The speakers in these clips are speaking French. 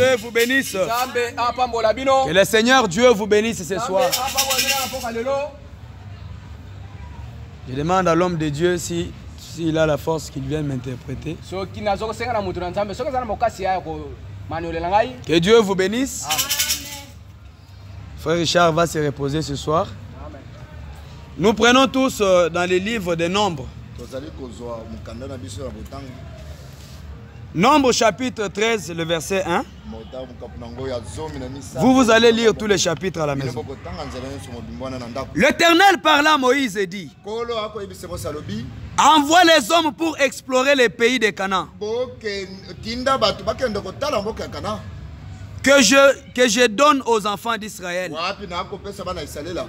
Dieu vous bénisse. Que le Seigneur Dieu vous bénisse ce soir. Je demande à l'homme de Dieu s'il a la force qu'il vienne m'interpréter. Que Dieu vous bénisse. Amen. Frère Richard va se reposer ce soir. Amen. Nous prenons tous dans les livres des Nombres. Nombre chapitre 13, le verset 1. Vous allez lire tous les chapitres à la maison. L'Éternel parla à Moïse et dit: envoie les hommes pour explorer les pays de Canaan. Que je donne aux enfants d'Israël.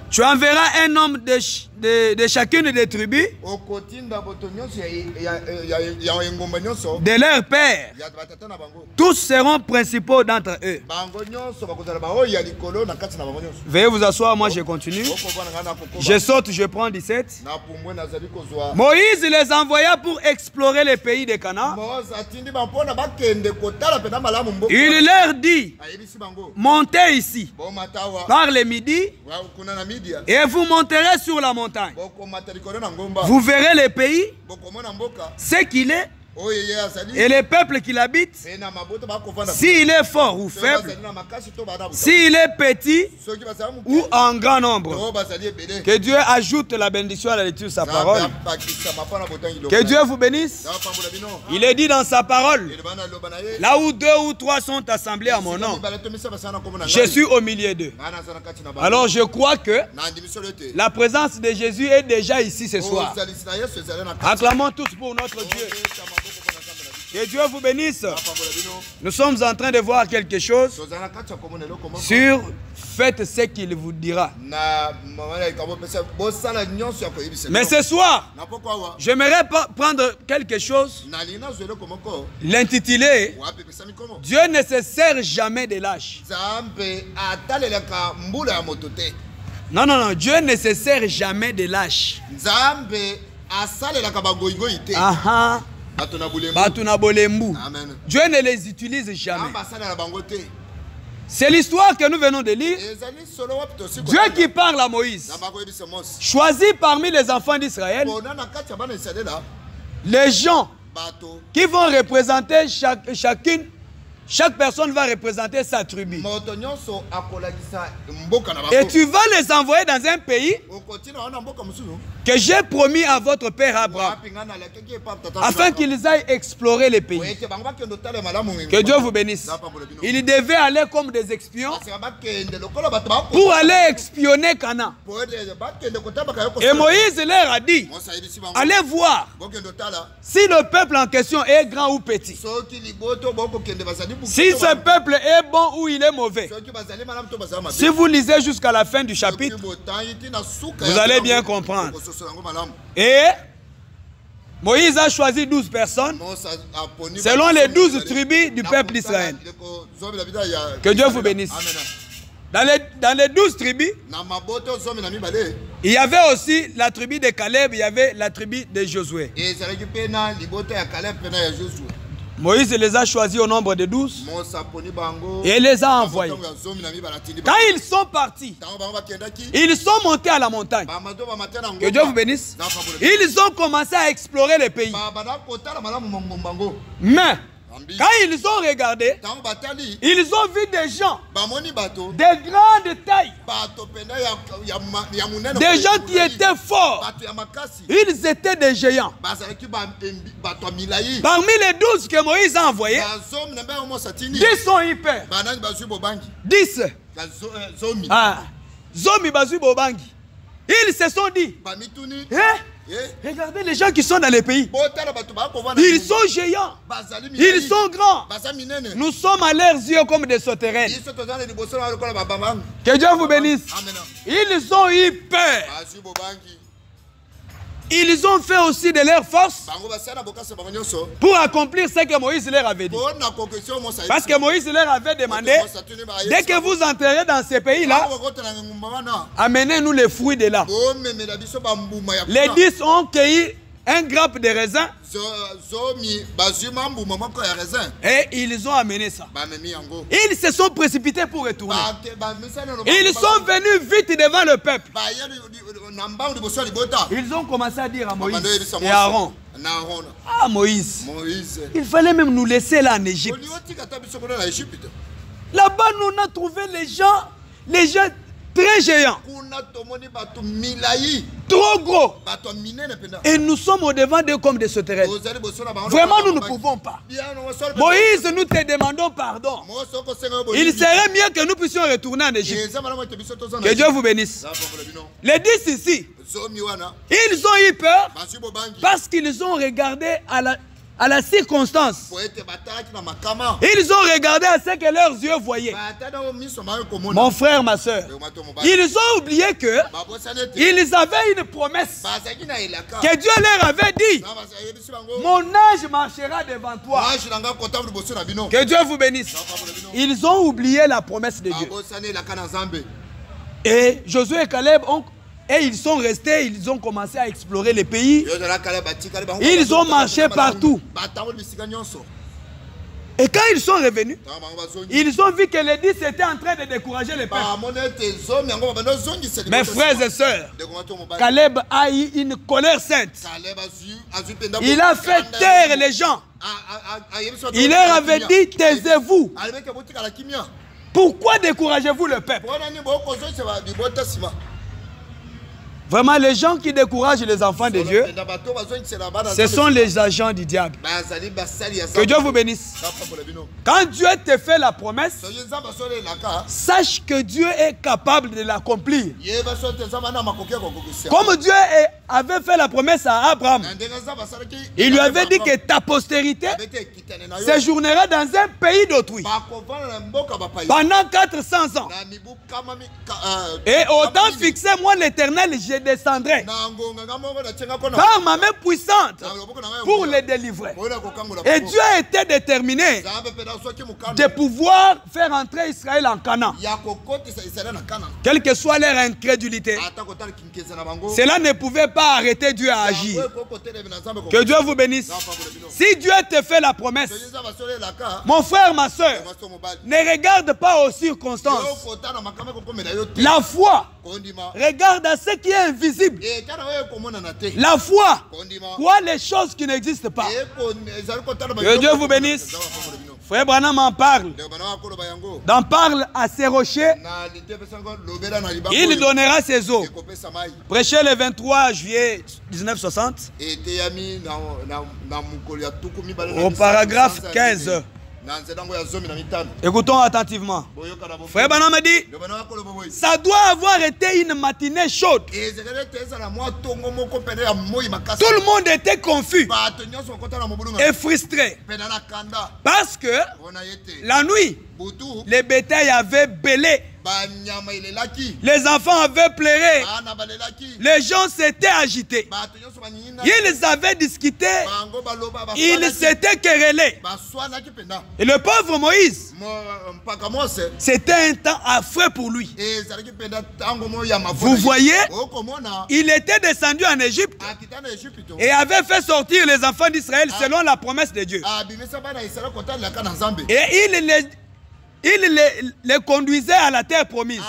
Tu enverras un homme de chacune des tribus de leur père. Tous seront principaux d'entre eux. Veuillez vous asseoir, moi je continue. Je saute, je prends 17. Moïse les envoya pour explorer les pays de Canaan. Il leur dit: montez ici par le midi et vous monterez sur la montagne. Vous verrez le pays, ce qu'il est et les peuples qui l'habitent, s'il est fort ou faible, s'il est petit ou en grand nombre. Que Dieu ajoute la bénédiction à la lecture de sa parole. Que Dieu vous bénisse. Il est dit dans sa parole: là où 2 ou 3 sont assemblés à mon nom, je suis au milieu d'eux. Alors je crois que la présence de Jésus est déjà ici ce soir. Acclamons tous pour notre Dieu. Que Dieu vous bénisse. Nous sommes en train de voir quelque chose sur faites ce qu'il vous dira. Mais ce soir, j'aimerais prendre quelque chose, l'intituler: Dieu ne se sert jamais de lâche. Non, non, non, Dieu ne se sert jamais de lâche. Aha. Dieu ne les utilise jamais. C'est l'histoire que nous venons de lire. Dieu qui parle à Moïse, choisit parmi les enfants d'Israël les gens qui vont représenter chaque personne va représenter sa tribu. Et tu vas les envoyer dans un pays que j'ai promis à votre père Abraham, afin qu'ils aillent explorer les pays. Que Dieu vous bénisse. Ils devaient aller comme des espions pour aller espionner Canaan. Et Moïse leur a dit: allez voir si le peuple en question est grand ou petit. Si ce peuple est bon ou il est mauvais. Si vous lisez jusqu'à la fin du chapitre, vous allez bien comprendre. Et Moïse a choisi 12 personnes selon les 12 tribus du peuple d'Israël. Que Dieu vous bénisse. Dans les 12 tribus, il y avait aussi la tribu de Caleb, il y avait la tribu de Josué. Moïse les a choisis au nombre de 12 et les a envoyés. Quand ils sont partis, ils sont montés à la montagne. Que Dieu vous bénisse. Ils ont commencé à explorer le pays. Mais quand ils ont regardé, ils ont vu des gens de grande taille, des gens qui étaient forts. Ils étaient des géants. Parmi les 12 que Moïse a envoyés, 10 sont hyper. 10. Zomi Bazu Bobangi. Ils se sont dit: regardez les gens qui sont dans les pays. Ils sont géants. Ils sont grands. Nous sommes à leurs yeux comme des sauterelles. Que Dieu vous bénisse. Ils sont hyper. Ils ont fait aussi de leur force pour accomplir ce que Moïse leur avait dit. Parce que Moïse leur avait demandé: dès que vous entrerez dans ces pays-là, amenez-nous les fruits de là. Les 10 ont cueilli un grappe de raisin. Et ils ont amené ça. Ils se sont précipités pour retourner. Ils sont venus vite devant le peuple. Ils ont commencé à dire à Moïse et à Aaron, ah Moïse, il fallait même nous laisser là en Égypte. Là-bas, nous on a trouvé les gens très géants, trop gros. Et nous sommes au devant d'eux comme des sauterelles. Vraiment, nous ne pouvons pas. Moïse, nous te demandons pardon. Il serait mieux que nous puissions retourner en Égypte. Que Dieu vous bénisse. Les 10 ici, ils ont eu peur parce qu'ils ont regardé à la circonstance. Ils ont regardé à ce que leurs yeux voyaient. Mon frère, ma soeur, ils ont oublié que ils avaient une promesse que Dieu leur avait dit. Mon ange marchera devant toi. Que Dieu vous bénisse. Ils ont oublié la promesse de Dieu. Et Josué et Caleb et ils sont restés, ils ont commencé à explorer les pays. Ils ont marché partout. Et quand ils sont revenus, ils ont vu que les 10 étaient en train de décourager les peuples. Mes frères et sœurs, Caleb a eu une colère sainte. Il a fait taire les gens. Il leur avait dit, taisez-vous. Pourquoi découragez-vous le peuple? Vraiment, les gens qui découragent les enfants de Dieu, ce sont les agents du diable. Que Dieu vous bénisse. Quand Dieu te fait la promesse, sache que Dieu est capable de l'accomplir. Comme Dieu avait fait la promesse à Abraham, il lui avait dit que ta postérité séjournera dans un pays d'autrui pendant 400 ans. Et au temps fixé, moi l'Éternel, je descendrai par ma main puissante pour les délivrer. Et Dieu était déterminé de pouvoir faire entrer Israël en Canaan, quelle que soit leur incrédulité. Cela ne pouvait pas arrêter Dieu à agir. Que Dieu vous bénisse. Si Dieu te fait la promesse, mon frère, ma soeur, ne regarde pas aux circonstances. La foi regarde à ce qui est invisible. La foi croit les choses qui n'existent pas. Que Dieu vous bénisse. Frère Branham en parle. D'en parle à ces rochers. Il donnera ses eaux. Prêché le 23 juillet 1960. Au paragraphe 15. Écoutons attentivement. Frère Branham me dit, ça doit avoir été une matinée chaude. Tout le monde était confus et frustré. Parce que la nuit, les bétails avaient bêlé. Les enfants avaient pleuré. Les gens s'étaient agités. Ils avaient discuté. Ils s'étaient querellés. Et le pauvre Moïse, c'était un temps affreux pour lui. Vous voyez, il était descendu en Égypte et avait fait sortir les enfants d'Israël selon la promesse de Dieu. Et il les conduisait à la terre promise.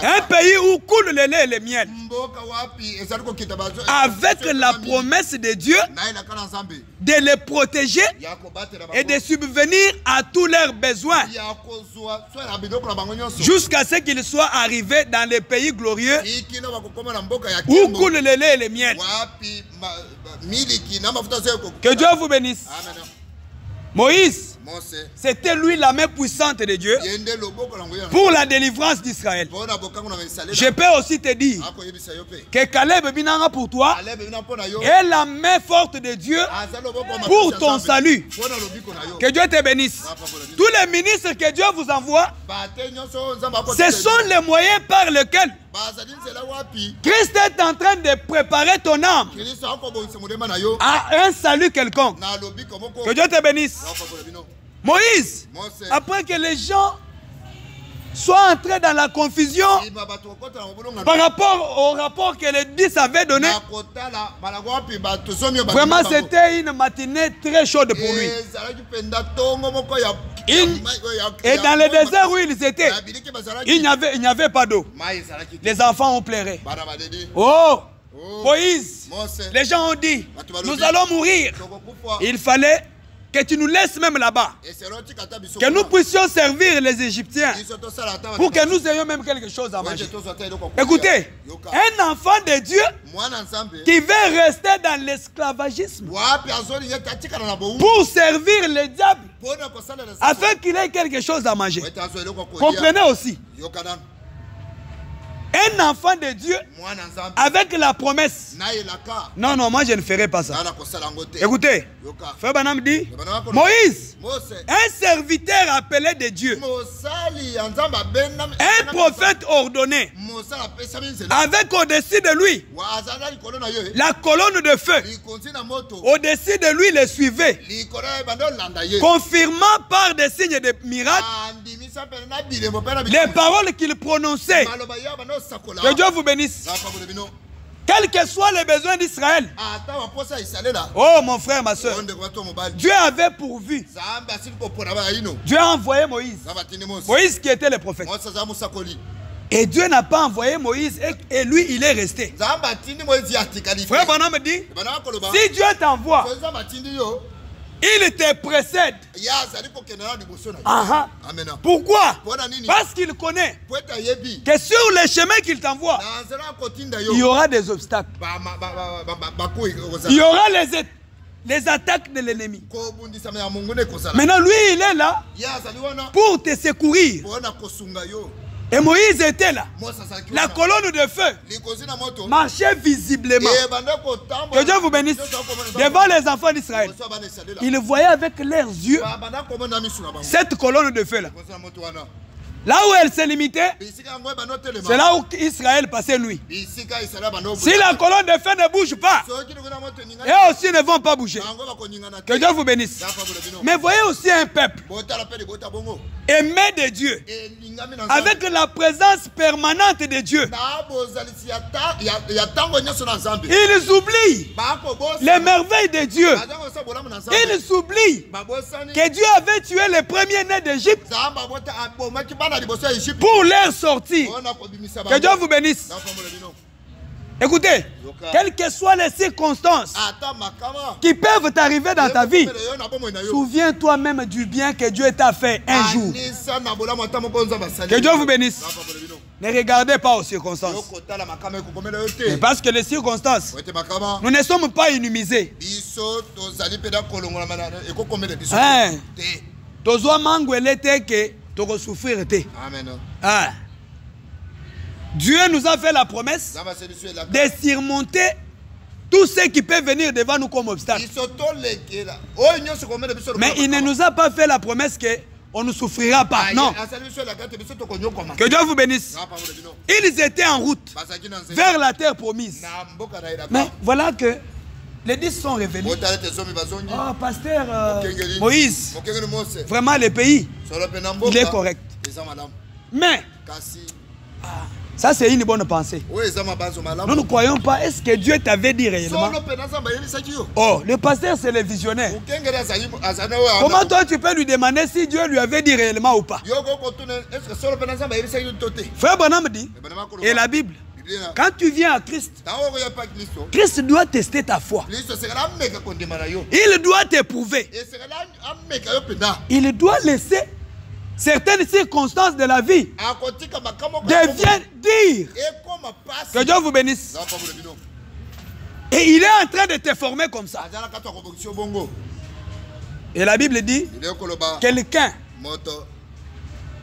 Un pays où coule le lait et le miel. Avec la promesse de Dieu de les protéger et de subvenir à tous leurs besoins jusqu'à ce qu'ils soient arrivés dans les pays glorieux où coule le lait et le miel. Que Dieu vous bénisse. Moïse, c'était lui la main puissante de Dieu pour la délivrance d'Israël. Je peux aussi te dire que Caleb Binanga pour toi est la main forte de Dieu pour ton salut. Que Dieu te bénisse. Tous les ministres que Dieu vous envoie, ce sont les moyens par lesquels Christ est en train de préparer ton âme à un salut quelconque. Que Dieu te bénisse. Moïse, après que les gens soit entré dans la confusion par rapport au rapport que les 10 avaient donné. Vraiment, c'était une matinée très chaude pour lui. Et dans le désert où ils étaient, il n'y avait pas d'eau. Les enfants ont pleuré. Oh, Moïse, les gens ont dit, nous allons mourir. Il fallait que tu nous laisses même là-bas. Que nous puissions servir les Égyptiens. Pour que nous ayons même quelque chose à manger. Écoutez, un enfant de Dieu qui veut rester dans l'esclavagisme pour servir le diable afin qu'il ait quelque chose à manger. Comprenez aussi. Un enfant de Dieu avec la promesse. Non, non, moi je ne ferai pas ça. Écoutez, Frère Branham dit, Moïse, un serviteur appelé de Dieu, un prophète ordonné, avec au-dessus de lui la colonne de feu, au-dessus de lui le suivait, confirmant par des signes de miracles les paroles qu'il prononçait. Que Dieu vous bénisse. Quels que soient les besoins d'Israël. Oh mon frère, ma soeur, Dieu avait pourvu. Dieu a envoyé Moïse. Moïse qui était le prophète. Et Dieu n'a pas envoyé Moïse et lui il est resté. Frère Branham me dit, si Dieu t'envoie, il te précède. Pourquoi? Parce qu'il connaît que sur le chemin qu'il t'envoie, il y aura des obstacles. Il y aura les attaques de l'ennemi. Maintenant, lui, il est là pour te secourir. Et Moïse était là. La colonne de feu marchait visiblement. Que Dieu vous bénisse. Devant les enfants d'Israël, ils voyaient avec leurs yeux cette colonne de feu là. Là où elle s'est limitée, c'est là où Israël passait nuit. Si la colonne de feu ne bouge pas, eux aussi ne vont pas bouger. Que Dieu vous bénisse. Mais voyez aussi un peuple aimé de Dieu, avec la présence permanente de Dieu. Ils oublient les merveilles de Dieu. Ils oublient que Dieu avait tué les premiers-nés d'Égypte pour leur sortir. Que Dieu vous bénisse. Écoutez, quelles que soient les circonstances qui peuvent arriver dans ta vie, souviens-toi même du bien que Dieu t'a fait un jour. Que Dieu vous bénisse. Ne regardez pas aux circonstances. Mais parce que les circonstances, nous ne sommes pas inhumisés. Dieu nous a fait la promesse de surmonter tout ce qui peut venir devant nous comme obstacle. Mais il ne nous a pas fait la promesse qu'on ne souffrira pas. Non. Que Dieu vous bénisse. Ils étaient en route vers la terre promise. Mais voilà que les 10 sont revenus. Oh, pasteur Moïse, vraiment le pays, il est correct. Mais ça c'est une bonne pensée. Nous ne croyons pas. Est-ce que Dieu t'avait dit réellement? Oh, le pasteur c'est le visionnaire. Comment toi tu peux lui demander si Dieu lui avait dit réellement ou pas? Frère Branham dit, et la Bible, quand tu viens à Christ, Christ doit tester ta foi. Il doit t'éprouver. Il doit laisser certaines circonstances de la vie deviennent dire que Dieu vous bénisse. Et il est en train de te former comme ça. Et la Bible dit, quelqu'un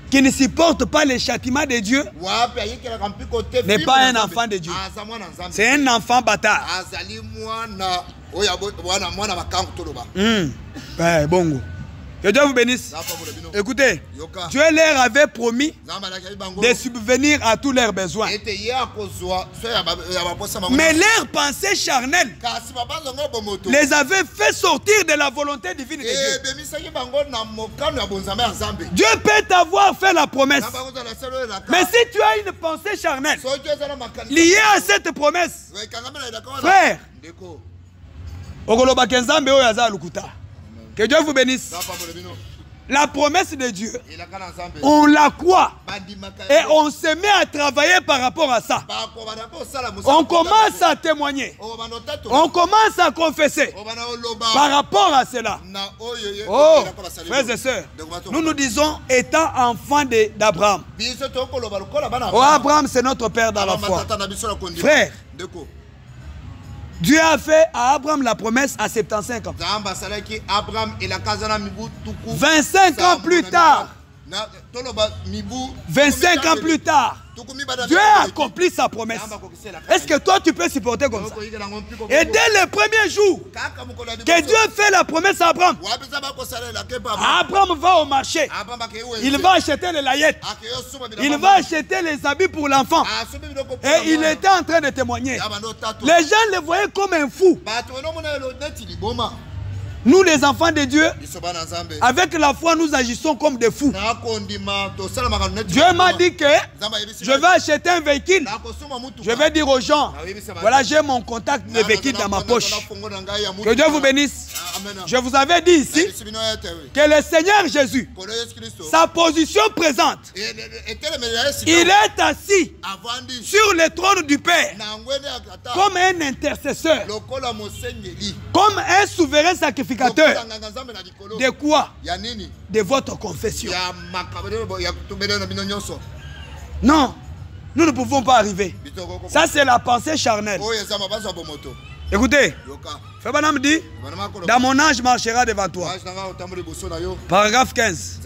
qui ne supporte pas les châtiments de Dieu n'est pas un enfant de Dieu. C'est un enfant bâtard. Bongo. Que Dieu vous bénisse. Écoutez, Dieu leur avait promis de subvenir à tous leurs besoins. Mais leurs pensées charnelles les avaient fait sortir de la volonté divine de Dieu. Dieu peut t'avoir fait la promesse. Mais si tu as une pensée charnelle liée à cette promesse, frère, que Dieu vous bénisse. La promesse de Dieu, on la croit et on se met à travailler par rapport à ça. On commence à témoigner, on commence à confesser par rapport à cela. Oh, frères et sœurs, nous nous disons étant enfants d'Abraham. Oh, Abraham, c'est notre père dans la foi. Frère, Dieu a fait à Abraham la promesse à 75 ans. 25 ans plus tard. 25 ans plus tard. Dieu a accompli sa promesse. Est-ce que toi tu peux supporter comme ça? Et dès le premier jour que Dieu fait la promesse à Abraham, Abraham va au marché. Il va acheter les layettes. Il va acheter les habits pour l'enfant. Et il était en train de témoigner. Les gens le voyaient comme un fou. Nous les enfants de Dieu, avec la foi nous agissons comme des fous. Dieu m'a dit que je vais acheter un véhicule. Je vais dire aux gens, voilà, j'ai mon contact de véhicule dans ma poche. Que Dieu vous bénisse. Je vous avais dit ici que le Seigneur Jésus, sa position présente, il est assis sur le trône du Père comme un intercesseur, comme un souverain sacrificateur. De quoi? De votre confession. Non, nous ne pouvons pas arriver. Ça, c'est la pensée charnelle. Écoutez, Fébanam dit, dans mon âge marchera devant toi. Paragraphe 15.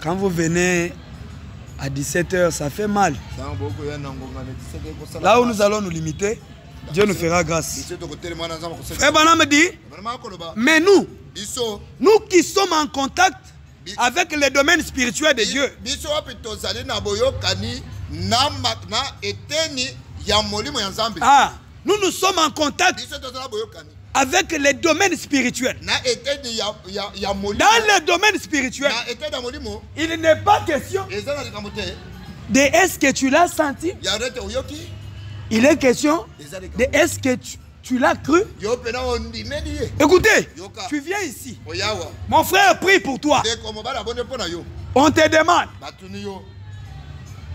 Quand vous venez à 17 h, ça fait mal. Là où nous allons nous limiter, Dieu nous fera grâce. Frère Branham dit, mais nous qui sommes en contact avec le domaine spirituel de Dieu, nous sommes en contact avec les domaines spirituels. Dans le domaine spirituel, il n'est pas question de est-ce que tu l'as senti. Il est question de est-ce que tu l'as cru. Écoutez, tu viens ici. Mon frère prie pour toi. On te demande,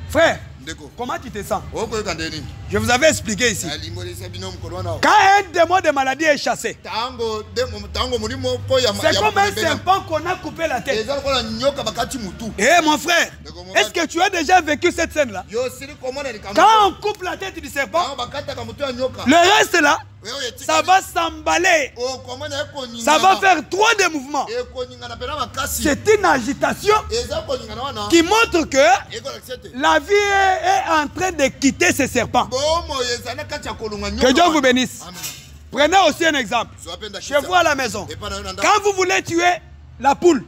frère, comment tu te sens? Je vous avais expliqué ici. Quand un démon de maladie est chassé, c'est comme un serpent qu'on a coupé la tête. Eh mon frère, est-ce que tu as déjà vécu cette scène-là? Quand on coupe la tête du serpent, le reste là, ça va s'emballer. Ça va faire trop de mouvements. C'est une agitation qui montre que la vie est en train de quitter ce serpent. Que Dieu vous bénisse. Prenez aussi un exemple. Chez vous à la maison, quand vous voulez tuer la poule,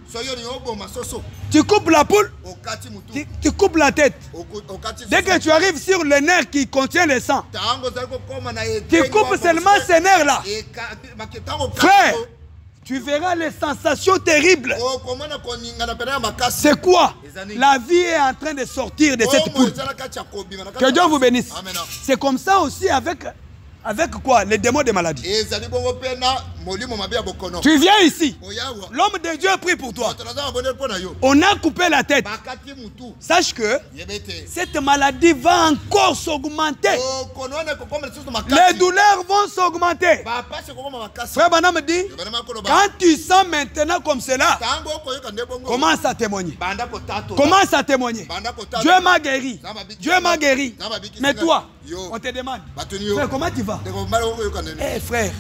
tu coupes la poule, tu coupes la tête. Dès que tu arrives sur le nerf qui contient le sang, tu coupes seulement ce nerf-là. Frère, tu verras les sensations terribles. C'est quoi? La vie est en train de sortir de cette poule. Que Dieu vous bénisse. C'est comme ça aussi avec quoi? Les démons de maladie. Tu viens ici. L'homme de Dieu prie pour toi. On a coupé la tête. Sache que cette maladie va encore s'augmenter. Les douleurs vont s'augmenter. Frère Branham dit, quand tu sens maintenant comme cela, commence à témoigner. Commence à témoigner. Dieu m'a guéri. Dieu m'a guéri. Mais toi, on te demande, frère, comment tu vas? Eh frère,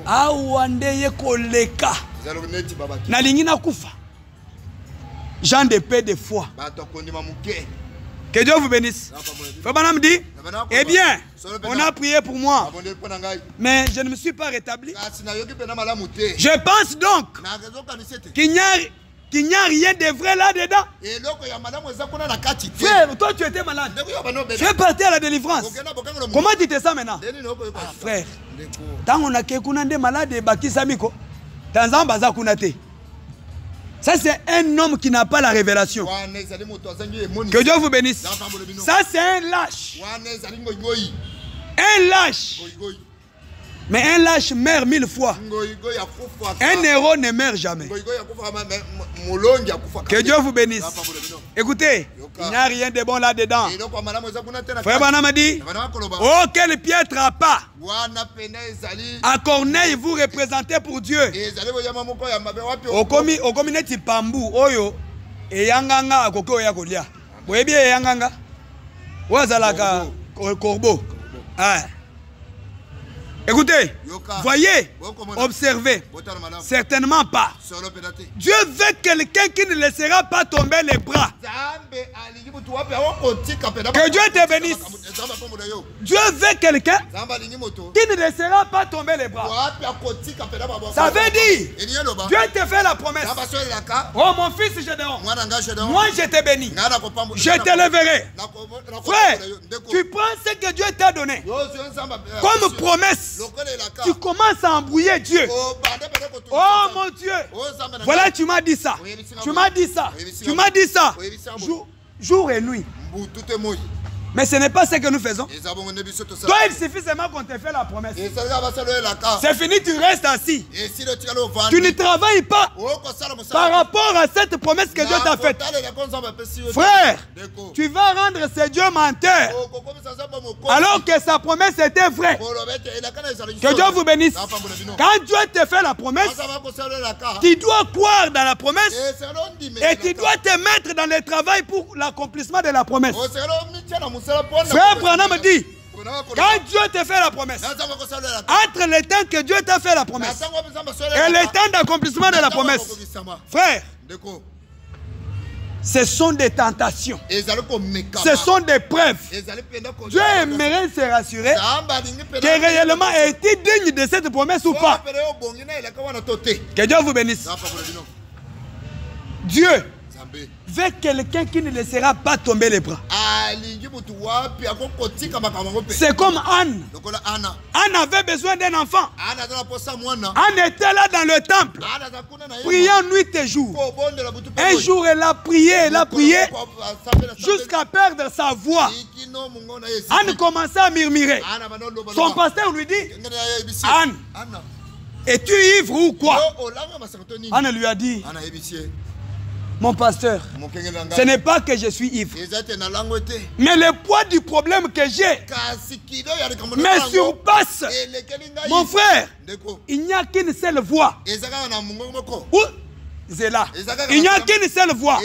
awandeye koleka nalingi na kufa. Jean de paix de foi. Que Dieu vous bénisse. Frère Branham dit, eh bien, on a prié pour moi, mais je ne me suis pas rétabli. Je pense donc qu'il n'y a rien de vrai là-dedans. Frère, toi tu étais malade. Tu es parti à la délivrance. Comment tu te sens maintenant? Frère, tant on a quelqu'un malade et baki samiko, tant baza kunate. Ça c'est un homme qui n'a pas la révélation. Que Dieu vous bénisse. Ça c'est un lâche. Un lâche. Mais un lâche meurt 1000 fois. Un héros ne meurt jamais. Que Dieu vous bénisse. Écoutez, il n'y a rien de bon là-dedans. Frère Branham a dit, oh quel piètre pas. À Corneille, vous représentez pour Dieu. Okomi neti pambu oyo eyanganga akoko ya kolia. Webi eyanganga. Wazalaka corbeau. Ah. Écoutez, voyez, observez, certainement pas. Dieu veut quelqu'un qui ne laissera pas tomber les bras. Que Dieu te bénisse. Dieu veut quelqu'un qui ne laissera pas tomber les bras. Ça veut dire, Dieu te fait la promesse. Oh mon fils, je te honte. Moi je te bénis. Je te leverai. Frère, tu penses que Dieu t'a donné comme promesse. Tu commences à embrouiller Dieu. Oh mon Dieu. Voilà, tu m'as dit ça. Tu m'as dit ça. Tu m'as dit ça. Jour et nuit. Mais ce n'est pas ce que nous faisons. Toi, il suffit seulement qu'on te fait la promesse. C'est fini, tu restes assis. Tu ne travailles pas par rapport à cette promesse que Dieu t'a faite. Frère, tu vas rendre ce Dieu menteur alors que sa promesse était vraie. Que Dieu vous bénisse. Quand Dieu te fait la promesse, tu dois croire dans la promesse et tu dois te mettre dans le travail pour l'accomplissement de la promesse. Frère Branham dit, quand Dieu te fait la promesse, entre le temps que Dieu t'a fait la promesse et le temps d'accomplissement de la promesse, frère, ce sont des tentations, ce sont des preuves. Dieu aimerait se rassurer que réellement est-il digne de cette promesse ou pas. Que Dieu vous bénisse. Dieu veut quelqu'un qui ne laissera pas tomber les bras. C'est comme Anne. Anne avait besoin d'un enfant. Anne était là dans le temple, priant nuit et jour. Un jour, elle a prié jusqu'à perdre sa voix. Anne commençait à murmurer. Son pasteur lui dit, Anne, es-tu ivre ou quoi? Anne lui a dit, mon pasteur, ce n'est pas que je suis ivre, mais le poids du problème que j'ai me surpasse. Mon frère, il n'y a qu'une seule voie. Il n'y a qu'une seule voie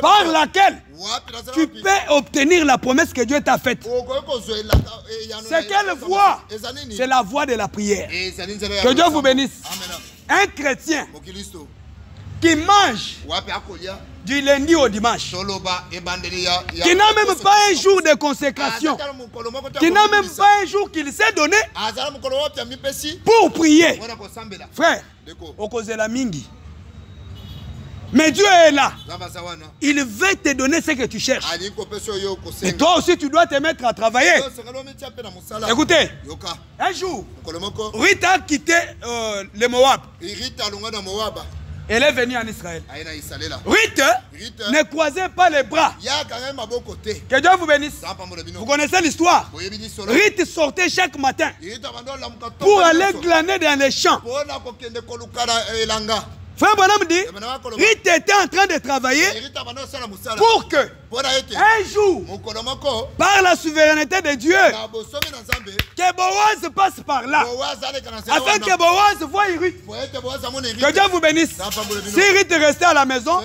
par laquelle tu peux obtenir la promesse que Dieu t'a faite. C'est quelle voie? C'est la voie de la prière. Que Dieu vous bénisse. Un chrétien qui mange du lundi au dimanche, qui n'a même pas un jour de consécration, qui n'a même pas un jour qu'il s'est donné pour prier. Frère, au cause de la mingi. Mais Dieu est là. Il veut te donner ce que tu cherches. Et toi aussi, tu dois te mettre à travailler. Écoutez, un jour, Ruth a quitté le Moab. Elle est venue en Israël. Ruth ne croisait pas les bras. Que Dieu vous bénisse. Vous connaissez l'histoire. Ruth sortait chaque matin pour aller glaner dans les champs. Frère Branham dit, Ruth était en train de travailler pour que un jour, par la souveraineté de Dieu, que Boaz passe par là, afin que Boaz voie Ruth. Que Dieu vous bénisse. Si Ruth restait à la maison,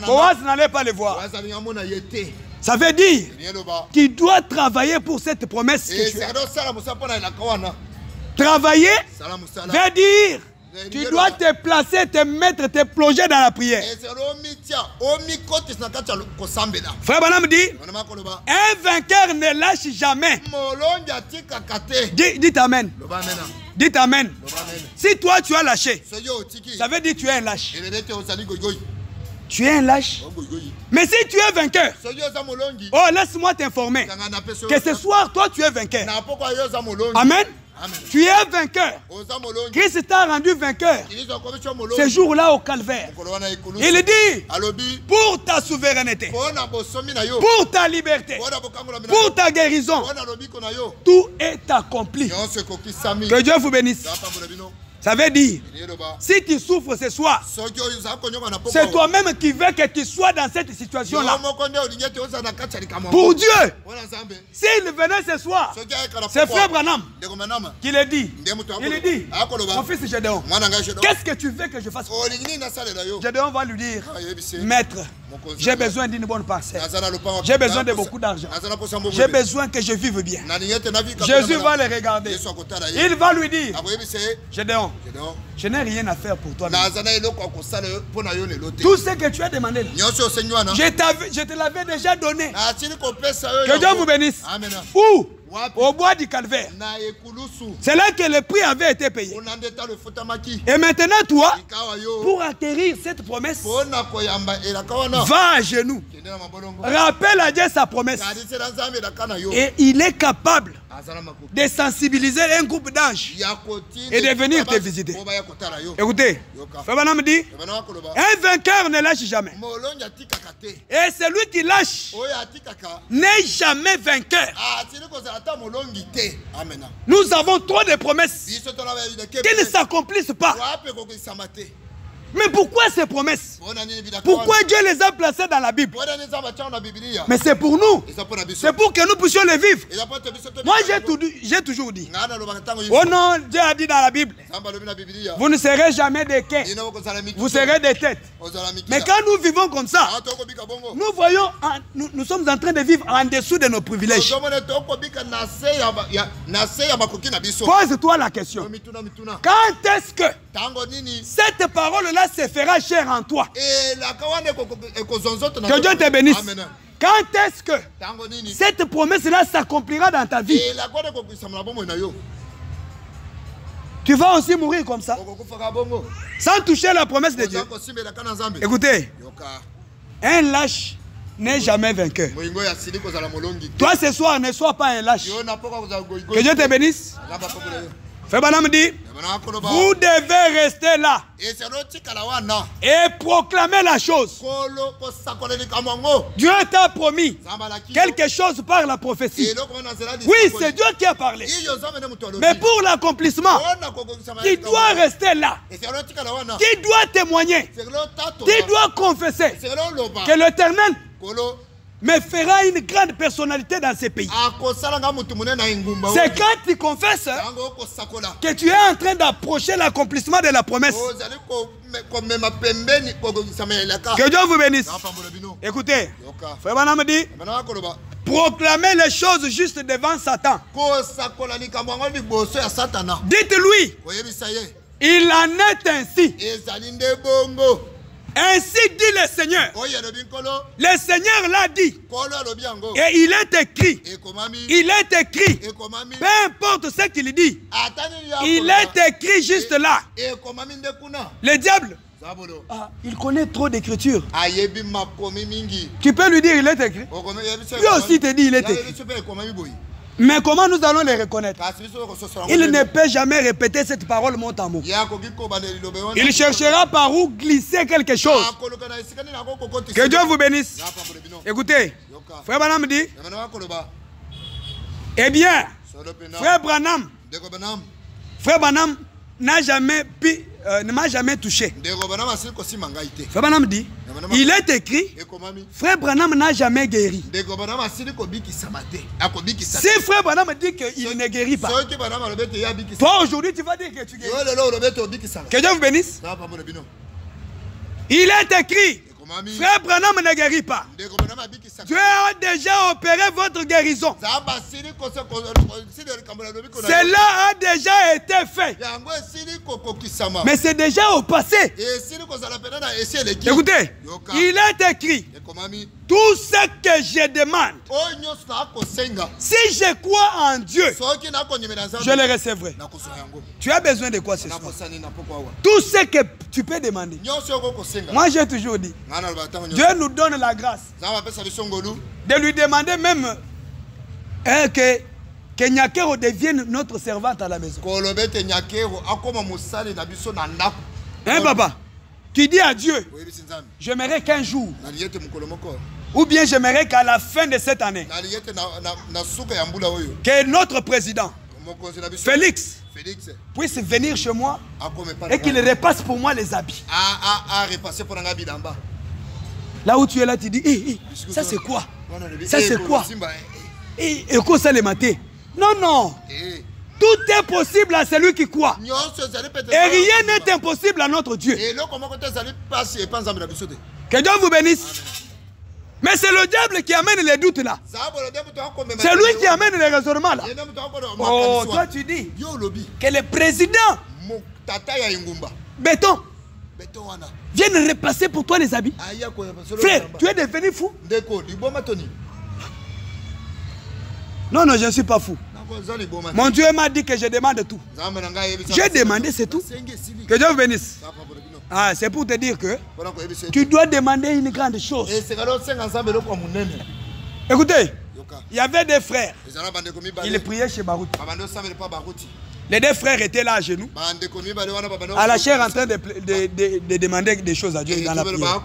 Boaz n'allait pas le voir. Ça veut dire qu'il doit travailler pour cette promesse que tu as. Travailler veut dire Tu dois te placer, te mettre, te plonger dans la prière. Frère Branham dit, un vainqueur ne lâche jamais. Dites amen. Dites amen. Si toi tu as lâché, ça veut dire que tu es un lâche. Tu es un lâche. Mais si tu es vainqueur, oh, laisse-moi t'informer que ce soir, toi tu es vainqueur. Amen. Tu es vainqueur. Christ t'a rendu vainqueur ce jour-là au calvaire. Il dit, pour ta souveraineté, pour ta liberté, pour ta guérison, tout est accompli. Que Dieu vous bénisse. Ça veut dire, si tu souffres ce soir, c'est toi-même qui veux que tu sois dans cette situation-là. Pour Dieu, s'il venait ce soir, c'est Frère Branham qui le dit. Il dit, mon fils Gédéon, qu'est-ce que tu veux que je fasse? Gédéon va lui dire, maître, j'ai besoin d'une bonne parcelle. J'ai besoin de beaucoup d'argent. J'ai besoin que je vive bien. Jésus va le regarder. Il va lui dire, Gédéon, je n'ai rien à faire pour toi. Tout ce que tu as demandé, je te l'avais déjà donné. Que Dieu vous bénisse. Où? Au bois du calvaire. C'est là que le prix avait été payé. Et maintenant, toi, pour acquérir cette promesse, va à genoux. Rappelle à Dieu sa promesse. Et il est capable de sensibiliser un groupe d'anges et de venir te visiter. Écoutez, Frère Branham dit, un vainqueur ne lâche jamais. Et celui qui lâche n'est jamais vainqueur. Nous avons trop de promesses qui ne s'accomplissent pas. Mais pourquoi ces promesses? Pourquoi Dieu les a placées dans la Bible? Mais c'est pour nous. C'est pour que nous puissions les vivre. Moi, j'ai toujours dit, oh non, Dieu a dit dans la Bible, vous ne serez jamais des quais, vous serez des têtes. Mais quand nous vivons comme ça, nous voyons, nous sommes en train de vivre en dessous de nos privilèges. Pose-toi la question. Quand est-ce que cette parole-là se fera chère en toi? Que Dieu te bénisse. Quand est-ce que cette promesse-là s'accomplira dans ta vie? Tu vas aussi mourir comme ça, sans toucher la promesse de Dieu. Écoutez, un lâche n'est jamais vainqueur. Toi ce soir, ne sois pas un lâche. Que Dieu te bénisse. Frère Branham dit, vous devez rester là et proclamer la chose. Dieu t'a promis quelque chose par la prophétie. Oui, c'est Dieu qui a parlé. Mais pour l'accomplissement, tu dois rester là. Tu dois témoigger. Tu dois confesser que l'Éternel me fera une grande personnalité dans ces pays. C'est quand tu confesses que tu es en train d'approcher l'accomplissement de la promesse. Que Dieu vous bénisse. Écoutez, Frère Branham dit, proclamez les choses juste devant Satan. Dites-lui, il en est ainsi. Ainsi dit le Seigneur. Le Seigneur l'a dit. Et il est écrit. Il est écrit. Peu importe ce qu'il dit. Il est écrit juste là. Le diable, il connaît trop d'écriture. Tu peux lui dire il est écrit. Lui aussi te dit il est écrit. Mais comment nous allons les reconnaître? Il ne peut jamais répéter cette parole mot à mot. Il cherchera par où glisser quelque chose. Que Dieu vous bénisse. Écoutez, Frère Branham dit, eh bien, Frère Branham n'a jamais pu, ne m'a jamais touché. Frère Branham dit, il est écrit, Frère Branham n'a jamais guéri. Si Frère Branham dit qu'il ne guérit pas, toi aujourd'hui tu vas dire que tu guéris. Que Dieu vous bénisse. Il est écrit, frère Branham ne guérit pas. Dieu a déjà opéré votre guérison. Cela a déjà été fait. Mais c'est déjà au passé. Écoutez, il est écrit, tout ce que je demande, si je crois en Dieu, je le recevrai. Tu as besoin de quoi ce soir? Tout ce que tu peux demander. Moi j'ai toujours dit, Dieu nous donne la grâce de lui demander même que Nyakero devienne notre servante à la maison. Hein papa? Tu dis à Dieu, j'aimerais qu'un jour, ou bien j'aimerais qu'à la fin de cette année, que notre président, Félix, puisse venir chez moi et qu'il repasse pour moi les habits. Là où tu es là, tu dis, ça c'est quoi? Ça c'est quoi? Et quoi ça le matin? Non, non. Tout est possible à celui qui croit. Et rien n'est impossible à notre Dieu. Que Dieu vous bénisse. Mais c'est le diable qui amène les doutes là. C'est lui qui amène les raisonnements là. Oh, toi tu dis que le président Béton vienne repasser pour toi les habits. Frère, tu es devenu fou? Non, non, je ne suis pas fou. Mon Dieu m'a dit que je demande tout. J'ai demandé, c'est tout. Que Dieu vous bénisse. Ah, c'est pour te dire que tu dois demander une grande chose. Écoutez, il y avait des frères. Ils priaient chez Barouti. Les deux frères étaient là à genoux, à la chair en train de demander des choses à Dieu dans la prière.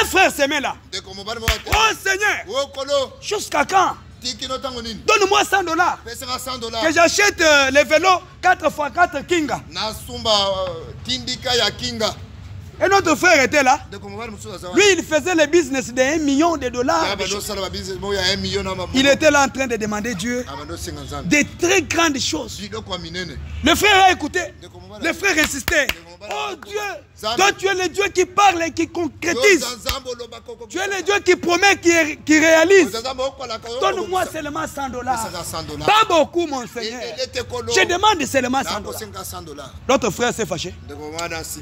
Un frère se met là. Oh Seigneur, jusqu'à quand? Donne-moi $100 que j'achète les vélos 4x4 Kinga. Et notre frère était là. Lui, il faisait le business de $1 million. Il était là en train de demander Dieu des très grandes choses. Le frère a écouté. Le frère insistait. Oh Dieu, toi tu es le Dieu qui parle et qui concrétise. Tu es le Dieu qui promet, qui réalise. Donne-moi seulement $100. Pas beaucoup, mon Seigneur. Je demande seulement $100. L'autre frère s'est fâché.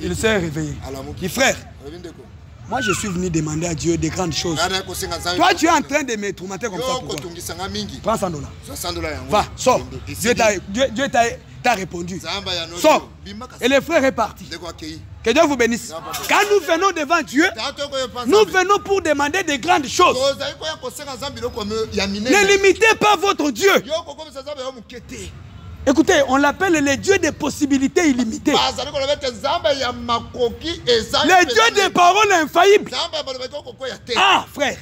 Il s'est réveillé. Il dit, frère, moi je suis venu demander à Dieu des grandes choses. Toi tu es en train de me tourmenter comme ça. Prends $100. Va, sors. Dieu t'a répondu. Sors. Et le frère est parti. Que Dieu vous bénisse. Quand nous venons devant Dieu, nous venons pour demander des grandes choses. Ne limitez pas votre Dieu. Écoutez, on l'appelle le Dieu des possibilités illimitées. Le Dieu des paroles infaillibles. Ah, frère.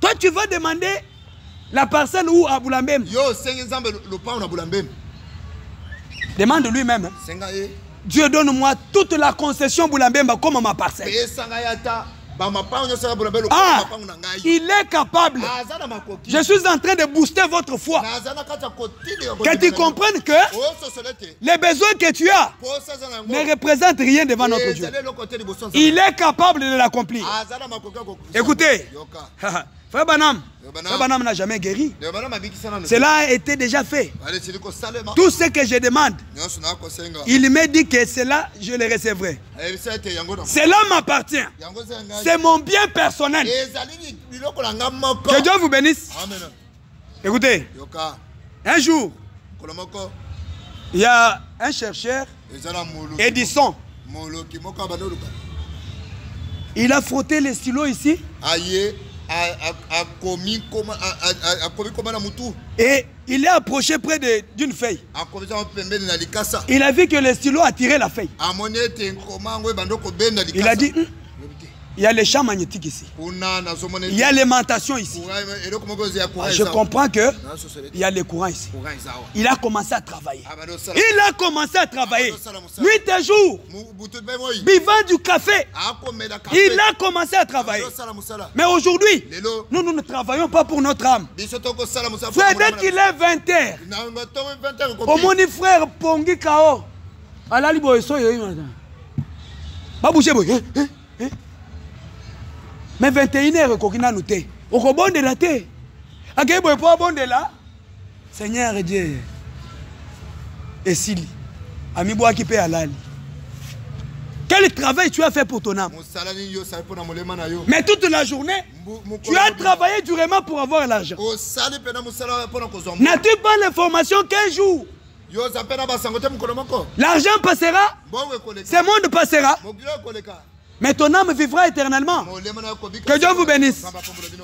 Toi, tu vas demander la parcelle où à Boulambem. Demande lui-même. Dieu, donne-moi toute la concession Boulambemba comme ma parcelle. Ah, il est capable. Je suis en train de booster votre foi. Que tu comprennes que les besoins que tu as ne représentent rien devant notre Dieu. Il est capable de l'accomplir. Écoutez, Frère Branham n'a jamais guéri. Cela a été déjà fait. Tout ce que je demande, il m'a dit que cela, je le recevrai. Cela m'appartient. C'est mon bien personnel. Que Dieu vous bénisse. Écoutez, un jour, il y a un chercheur, Edison. Il a frotté les stylos ici. Et il est approché près d'une feuille. Il a vu que le stylo a tiré la feuille. Il a dit, il y a les champs magnétiques ici. Il y a l'aimantation ici. Je comprends que il y a les courants ici. Il a commencé à travailler. Il a commencé à travailler. Nuit et jour. Buvant du café. Il a commencé à travailler. Mais aujourd'hui, nous ne travaillons pas pour notre âme. Frère, dès qu'il est 20h, au mon frère Pongi Kao, Pas bouger, mais 21h, kokina nous te. Au rebond de la terre. A quel point bon de là? Seigneur Dieu. Et Sili. Ami bois qui paie à l'ali. Quel travail tu as fait pour ton âme? Mais toute la journée, tu as travaillé durement pour avoir l'argent. N'as-tu pas l'information qu'un jour, l'argent passera, ce monde passera, mais ton âme vivra éternellement. Que Dieu vous bénisse.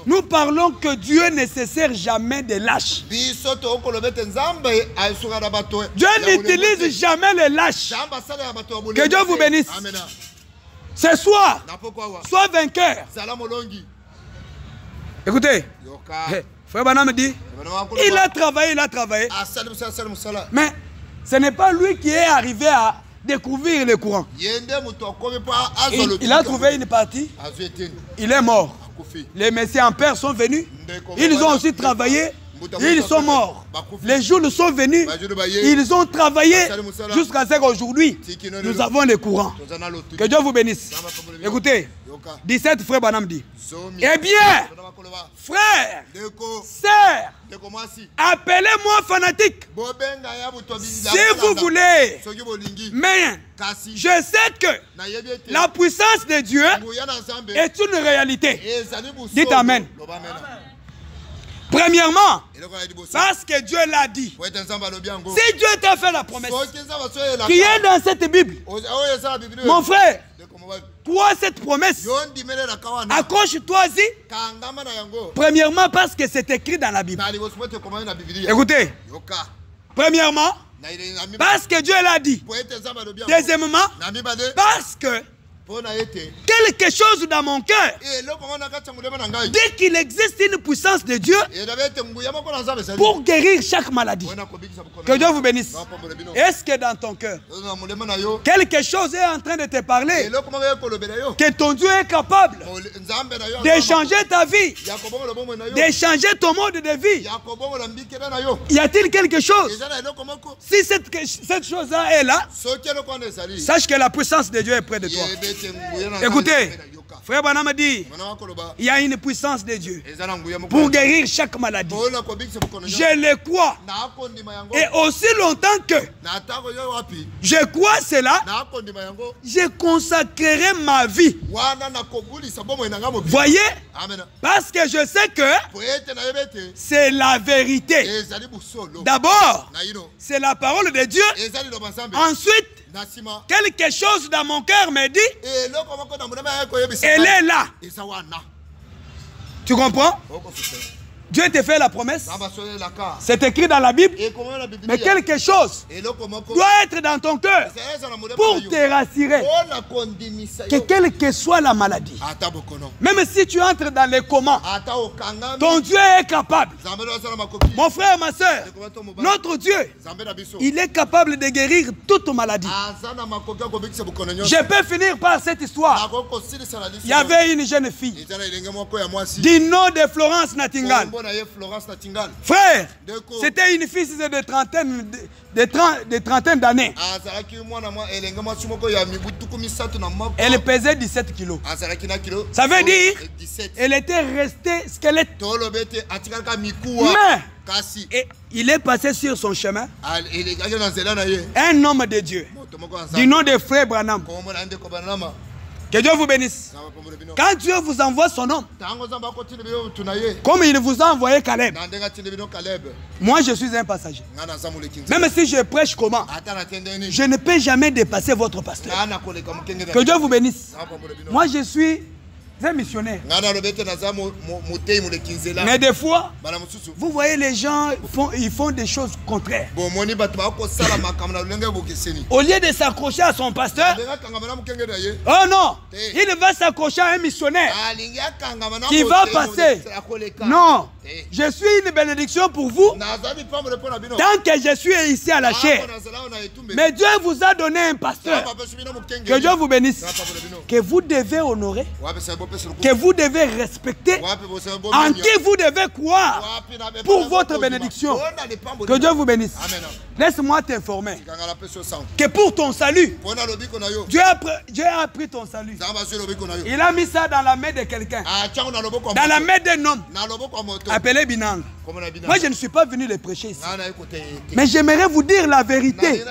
Nous parlons que Dieu ne se sert jamais de lâches. Dieu n'utilise jamais les lâches. Que Dieu vous bénisse. Ce soir, sois vainqueur. Écoutez, frère Banam dit, il a travaillé. Mais ce n'est pas lui qui est arrivé à découvrir le courant. Il a trouvé une partie. Il est mort. Les messieurs en père sont venus. Ils ont aussi travaillé. Ils sont morts. Les jours sont venus. Ils ont travaillé jusqu'à ce qu'aujourd'hui, nous avons le courant. Que Dieu vous bénisse. Écoutez, 17 frère Banam dit. Eh bien, frères, sœurs, appelez-moi fanatique si vous voulez. Mais je sais que la puissance de Dieu est une réalité. Dites Amen. Premièrement, parce que Dieu l'a dit. Si Dieu t'a fait la promesse qui est dans cette Bible, mon frère, toi cette promesse, accroche-toi-y. Premièrement, parce que c'est écrit dans la Bible. Écoutez, premièrement, parce que Dieu l'a dit. Deuxièmement, parce que quelque chose dans mon cœur dit qu'il existe une puissance de Dieu pour guérir chaque maladie. Que Dieu vous bénisse. Est-ce que dans ton cœur quelque chose est en train de te parler que ton Dieu est capable de changer ta vie, de changer ton mode de vie? Y a-t-il quelque chose? Si cette chose-là est là, sache que la puissance de Dieu est près de toi. Écoutez, frère Banam dit, il y a une puissance de Dieu pour guérir chaque maladie. Je le crois. Et aussi longtemps que je crois cela, je consacrerai ma vie. Voyez, parce que je sais que c'est la vérité. D'abord, c'est la parole de Dieu. Ensuite, quelque chose dans mon cœur me dit, elle est là. Tu comprends? Dieu te fait la promesse. C'est écrit dans la Bible. Mais quelque chose doit être dans ton cœur pour te rassurer que quelle que soit la maladie, même si tu entres dans les comats, ton Dieu est capable. Mon frère, ma soeur, notre Dieu, il est capable de guérir toute maladie. Je peux finir par cette histoire. Il y avait une jeune fille du nom de Florence Nightingale. Frère, c'était une fille de trentaine d'années. Elle pesait 17 kilos. Ça veut dire elle était restée squelette. Mais il est passé sur son chemin un homme de Dieu du nom de frère Branham. Que Dieu vous bénisse. Quand Dieu vous envoie son homme, comme il vous a envoyé Caleb, moi je suis un passager. Même si je prêche comment, je ne peux jamais dépasser votre pasteur. Que Dieu vous bénisse. Moi je suis un missionnaire. Mais des fois, vous voyez les gens, ils font des choses contraires. Au lieu de s'accrocher à son pasteur, oh non, il va s'accrocher à un missionnaire qui va passer. Non, je suis une bénédiction pour vous tant que je suis ici à la chair. Mais Dieu vous a donné un pasteur. Que Dieu vous bénisse. Que vous devez honorer. que vous devez respecter, en qui vous devez croire pour votre bénédiction. Que Dieu vous bénisse. Laisse-moi t'informer que pour ton salut, Dieu a pris ton salut. Il a mis ça dans la main de quelqu'un, dans la main d'un homme appelé Binang. Moi, je ne suis pas venu le prêcher ici. Mais j'aimerais vous dire la vérité.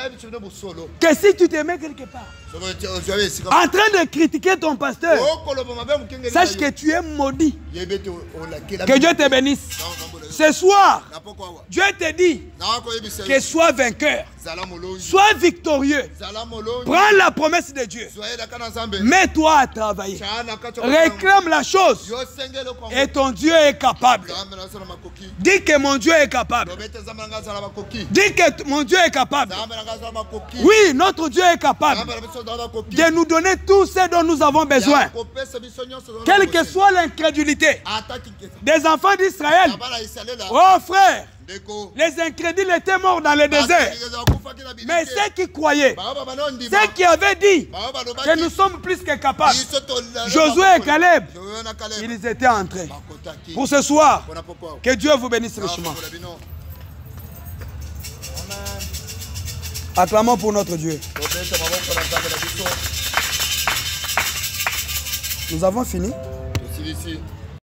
Que si tu te mets quelque part, en train de critiquer ton pasteur, sache que tu es maudit. Que Dieu te bénisse. Ce soir, Dieu te dit que sois vainqueur, sois victorieux. Prends la promesse de Dieu. Mets-toi à travailler. Réclame la chose. Et ton Dieu est capable. Dis que mon Dieu est capable. Dis que mon Dieu est capable. Oui, notre Dieu est capable de nous donner tout ce dont nous avons besoin. Quelle que soit l'incrédulité des enfants d'Israël. Oh frère, les incrédules étaient morts dans le désert. Mais ceux qui croyaient, ceux qui avaient dit que nous sommes plus que capables, Josué et Caleb, ils étaient entrés. Pour ce soir, que Dieu vous bénisse richement. Acclamons pour notre Dieu. Nous avons fini.